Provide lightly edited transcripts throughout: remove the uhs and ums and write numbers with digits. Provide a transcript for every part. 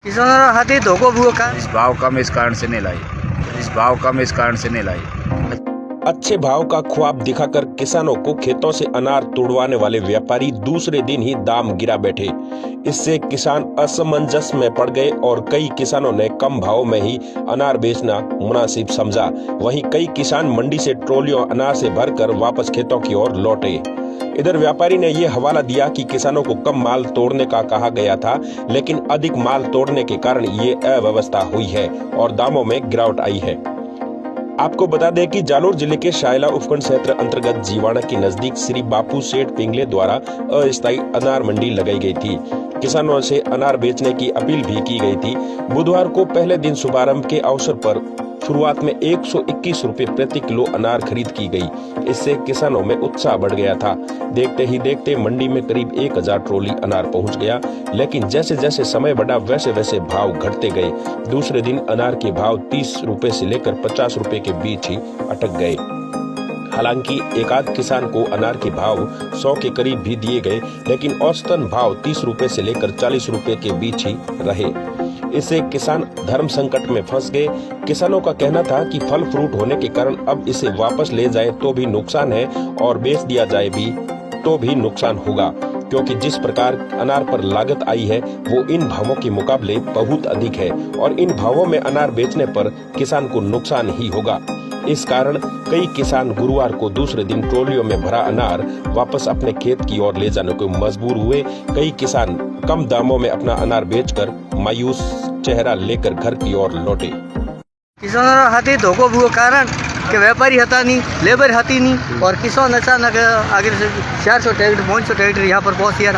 किसानों हाथी धोखो हुआ का इस भाव कम इस कारण से नहीं लाई, इस भाव कम इस कारण से नहीं लाई। अच्छे भाव का ख्वाब दिखाकर किसानों को खेतों से अनार तोड़वाने वाले व्यापारी दूसरे दिन ही दाम गिरा बैठे। इससे किसान असमंजस में पड़ गए और कई किसानों ने कम भाव में ही अनार बेचना मुनासिब समझा। वहीं कई किसान मंडी से ट्रॉलियों अनार से भरकर वापस खेतों की ओर लौटे। इधर व्यापारी ने ये हवाला दिया कि किसानों को कम माल तोड़ने का कहा गया था, लेकिन अधिक माल तोड़ने के कारण ये अव्यवस्था हुई है और दामों में गिरावट आई है। आपको बता दें कि जालोर जिले के शायला उपखंड क्षेत्र अंतर्गत जीवाणा के नजदीक श्री बापू सेठ पिंगले द्वारा अस्थायी अनार मंडी लगाई गई थी। किसानों से अनार बेचने की अपील भी की गई थी। बुधवार को पहले दिन शुभारंभ के अवसर पर शुरुआत में 121 रुपए प्रति किलो अनार खरीद की गई। इससे किसानों में उत्साह बढ़ गया था। देखते ही देखते मंडी में करीब 1000 ट्रॉली अनार पहुंच गया, लेकिन जैसे जैसे समय बढ़ा वैसे वैसे भाव घटते गए। दूसरे दिन अनार के भाव 30 रुपए से लेकर 50 रुपए के बीच ही अटक गए। हालांकि एकाध किसान को अनार के भाव 100 के करीब भी दिए गए, लेकिन औसतन भाव 30 रुपए से लेकर 40 रुपए के बीच ही रहे। इससे किसान धर्म संकट में फंस गए। किसानों का कहना था कि फल फ्रूट होने के कारण अब इसे वापस ले जाए तो भी नुकसान है और बेच दिया जाए भी तो भी नुकसान होगा, क्योंकि जिस प्रकार अनार पर लागत आई है वो इन भावों के मुकाबले बहुत अधिक है और इन भावों में अनार बेचने पर किसान को नुकसान ही होगा। इस कारण कई किसान गुरुवार को दूसरे दिन ट्रॉलियों में भरा अनार वापस अपने खेत की ओर ले जाने को मजबूर हुए। कई किसान कम दामों में अपना अनार बेचकर मायूस चेहरा लेकर घर की ओर लौटे। किसानों हाथी धोखो हुआ कारण कि व्यापारी हता नहीं, लेबर हती नहीं और किसान अचानक आगे से 400 ट्रैक्टर 500 ट्रैक्टर यहाँ पर पहुँच गया।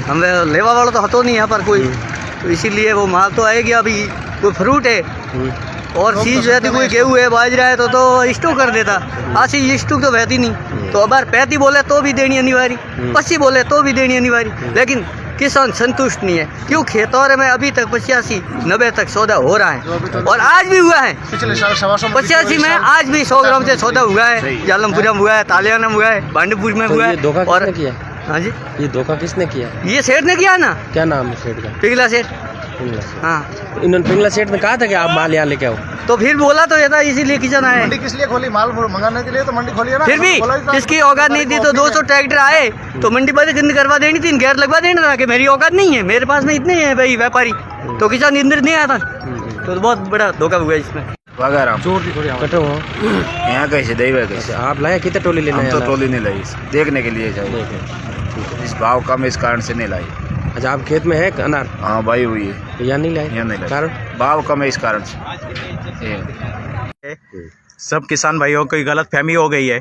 हम लेवा वाला तो हतो नहीं यहाँ पर कोई, तो इसीलिए वो माल तो आएगी। अभी कोई फ्रूट है और चीज वैसी कोई गेहूँ है बाजरा है तो स्टोक कर देता। आज ये स्टोक तो वहती नहीं, तो अबार 35 बोले तो भी देनी अनिवार्य, 25 बोले तो भी देनी अनिवार्य, लेकिन किसान संतुष्ट नहीं है। क्यों? खेतौर में अभी तक 85-90 तक सौदा हो रहा है और आज भी हुआ है। पिछले साल 85 में आज भी 100 ग्राम से सौदा हुआ है। जालमपुरा में हुआ है, तालियाना में हुआ है, भांडीपुर में हुआ है। और हाँ जी, ये धोखा किसने किया? ये सेठ ने किया ना। क्या नाम है सेठ का? पिघला सेठ। हाँ, इन्होंने पिंगला सेठ ने कहा था कि आप माल यहाँ लेके आओ, तो फिर बोला तो ये था, इसीलिए किसान आए। मंडी किस लिए खोली? माल मंगाने के लिए तो मंडी खोली है ना। फिर भी किसकी औकात नहीं थी तो 200 ट्रैक्टर आए तो मंडी बंद करवा देनी थी, गैर लगवा देना था कि मेरी औकात नहीं है, मेरे पास में इतने हैं भाई व्यापारी, तो किसान इंद्र नहीं आया था। तो बहुत बड़ा धोखा हुआ इसमें। यहाँ कैसे देवे कैसे आप लाए कितने टोली लेना? हम तो टोली नहीं लाई, देखने के लिए चाहिए। इस भाव कम इस कारण से नहीं लाई। अच्छा, आप खेत में है अनार? हाँ भाई हुई है, तो यहाँ नहीं लाए? यहाँ नहीं लाई, कारण भाव कम है इस कारण से। सब किसान भाइयों को गलत फहमी हो गई है,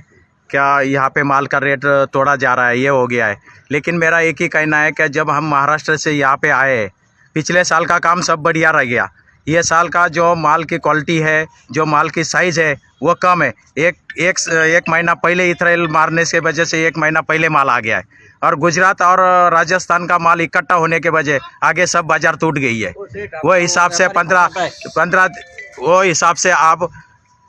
क्या यहाँ पे माल का रेट तोड़ा जा रहा है, ये हो गया है। लेकिन मेरा एक ही कहना है कि जब हम महाराष्ट्र से यहाँ पे आए, पिछले साल का काम सब बढ़िया रह गया। ये साल का जो माल की क्वालिटी है, जो माल की साइज़ है वो कम है। एक महीना पहले इथराइल मारने से वजह से 1 महीना पहले माल आ गया है और गुजरात और राजस्थान का माल इकट्ठा होने के वजह आगे सब बाजार टूट गई है। वो हिसाब से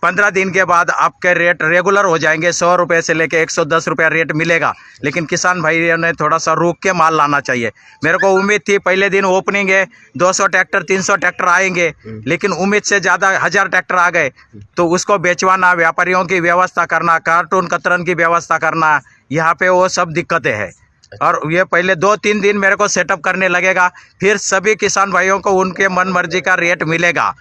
15 दिन के बाद आपके रेट रेगुलर हो जाएंगे। 100 रुपये से लेके 110 रुपया रेट मिलेगा, लेकिन किसान भाइयों ने थोड़ा सा रुक के माल लाना चाहिए। मेरे को उम्मीद थी पहले दिन ओपनिंग है 200 ट्रैक्टर 300 ट्रैक्टर आएंगे, लेकिन उम्मीद से ज़्यादा 1000 ट्रैक्टर आ गए। तो उसको बेचवाना, व्यापारियों की व्यवस्था करना, कार्टून कतरन की व्यवस्था करना, यहाँ पे वो सब दिक्कतें हैं। और ये पहले 2-3 दिन मेरे को सेटअप करने लगेगा, फिर सभी किसान भाइयों को उनके मन मर्जी का रेट मिलेगा।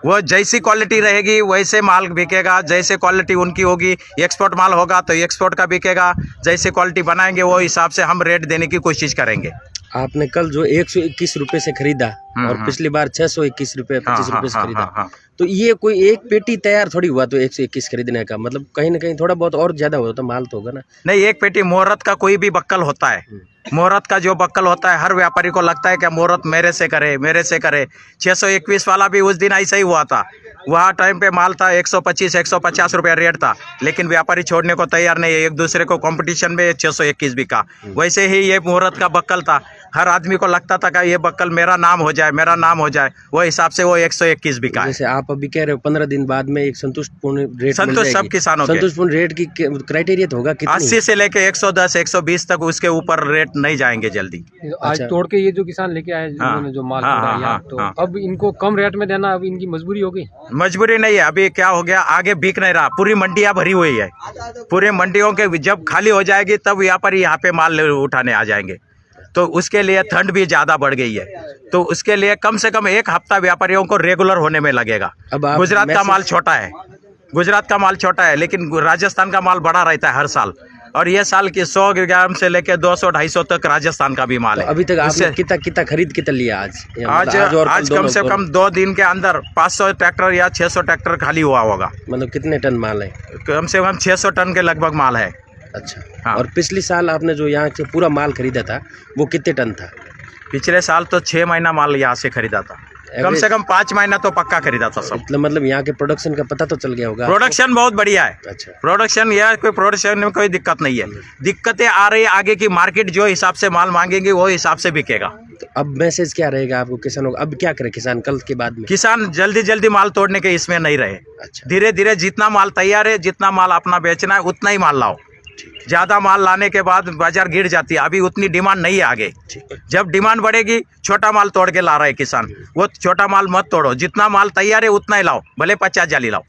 वो जैसी क्वालिटी रहेगी वैसे माल बिकेगा, जैसे क्वालिटी उनकी होगी, एक्सपोर्ट माल होगा तो एक्सपोर्ट का बिकेगा। जैसे क्वालिटी बनाएंगे वो हिसाब से हम रेट देने की कोशिश करेंगे। आपने कल जो 121 रुपए से खरीदा और पिछली बार 621 रुपए 25 रुपए से खरीदा, तो ये कोई एक पेटी तैयार थोड़ी हुआ तो 121 खरीदने का मतलब कहीं ना कहीं थोड़ा बहुत और ज्यादा होता तो माल तो होगा ना। नहीं, एक पेटी मुहूर्त का कोई भी बक्कल होता है, मुहूर्त का जो बक्कल होता है हर व्यापारी को लगता है कि मुहूर्त मेरे से करे। 621 वाला भी उस दिन ऐसा ही हुआ था। वहाँ टाइम पे माल था 125-150 रुपया रेट था, लेकिन व्यापारी छोड़ने को तैयार नहीं है। एक दूसरे को कंपटीशन में 621 बिका। वैसे ही ये मुहूर्त का बक्कल था, हर आदमी को लगता था कि ये बक्कल मेरा नाम हो जाए, मेरा नाम हो जाए, वो हिसाब से वो 121 बिका है। जैसे आप अभी कह रहे हो 15 दिन बाद में एक संतुष्टपूर्ण रेट मिल संतुष्ट सब जाएगी। किसानों के संतुष्टपूर्ण रेट की क्राइटेरिया तो होगा कितनी? 80 से लेके 110 120 तक, उसके ऊपर रेट नहीं जाएंगे जल्दी। आज अच्छा। तोड़ के ये जो किसान लेके आए जिन्होंने जो माल हाँ, तोड़ा हाँ, यहाँ, हाँ, तो हाँ। अब इनको कम रेट में देना अब इनकी मजबूरी हो गई। मजबूरी नहीं है, अभी क्या हो गया, आगे बिक नहीं रहा, पूरी मंडियां भरी हुई है। पूरी मंडियों के जब खाली हो जाएगी तब व्यापारी यहाँ पे माल उठाने आ जाएंगे, तो उसके लिए ठंड भी ज़्यादा बढ़ गई है, तो उसके लिए कम से कम 1 हफ्ता व्यापारियों को रेगुलर होने में लगेगा। अब आप गुजरात का मैसेज- माल छोटा है, गुजरात का माल छोटा है, लेकिन राजस्थान का माल बड़ा रहता है हर साल, और ये साल की 100 ग्राम से लेके 200-250 तक राजस्थान का भी माल तो है। अभी तक आपने उससे- कितना खरीद कितना लिया आज? या आज मतलब और कल आज कम दोनों- से कम 2 दिन के अंदर 500 ट्रैक्टर या 600 ट्रैक्टर खाली हुआ होगा। मतलब कितने टन माल है? कम से कम 600 टन के लगभग माल है। अच्छा। हाँ। और पिछले साल आपने जो यहाँ से पूरा माल खरीदा था वो कितने टन था? पिछले साल तो 6 महीना माल यहाँ से खरीदा था, कम से कम 5 महीना तो पक्का खरीदा था सब। मतलब यहाँ के प्रोडक्शन का पता तो चल गया होगा? प्रोडक्शन बहुत बढ़िया है, अच्छा। प्रोडक्शन यह कोई प्रोडक्शन में कोई दिक्कत नहीं है। दिक्कतें आ रही है आगे की, मार्केट जो हिसाब से माल मांगेंगे वो हिसाब से बिकेगा। तो अब मैसेज क्या रहेगा आपको किसानों को? अब क्या करे किसान कल के बाद में? किसान जल्दी जल्दी माल तोड़ने के इसमें नहीं रहे, अच्छा। धीरे धीरे जितना माल तैयार है, जितना माल अपना बेचना है उतना ही माल लाओ। ज़्यादा माल लाने के बाद बाजार गिर जाती है, अभी उतनी डिमांड नहीं है आगे। जब डिमांड बढ़ेगी छोटा माल तोड़ के ला रहे किसान, वो छोटा माल मत तोड़ो, जितना माल तैयार है उतना ही लाओ, भले 50 जाली लाओ।